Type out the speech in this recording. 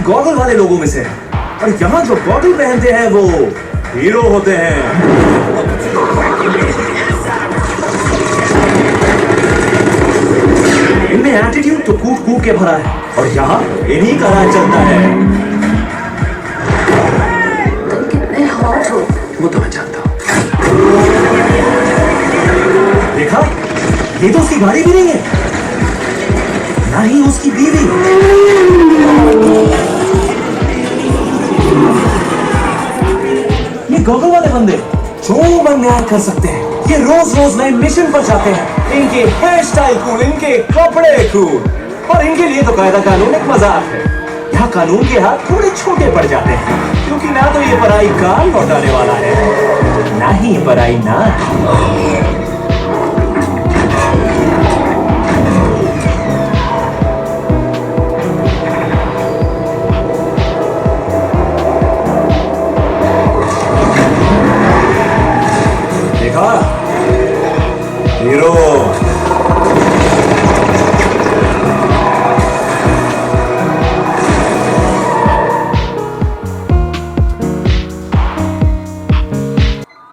Goggle वाले लोगों में से हैं। और यहाँ जो गॉगल पहनते हैं वो हीरो होते हैं। इनमें एटीट्यूड तो कूद कूद के भरा है और यहाँ इन्हीं का राज चलता है। तुम कितने हॉट हो। वो तो मैं जानता हूँ। देखा, ये तो उसकी गाड़ी भी नहीं है, ना ही उसकी बीवी। ये गॉगल वाले बंदे जो मन न्याय कर सकते हैं, ये रोज रोज नए मिशन पर जाते हैं। इनके हेयर स्टाइल कूल, इनके कपड़े कूल, और इनके लिए तो कायदा कानून एक मजाक है। यहाँ कानून के हाथ थोड़े छोटे पड़ जाते हैं, क्योंकि ना तो ये पराई कान लौटाने वाला है, ना ही पराई नाक।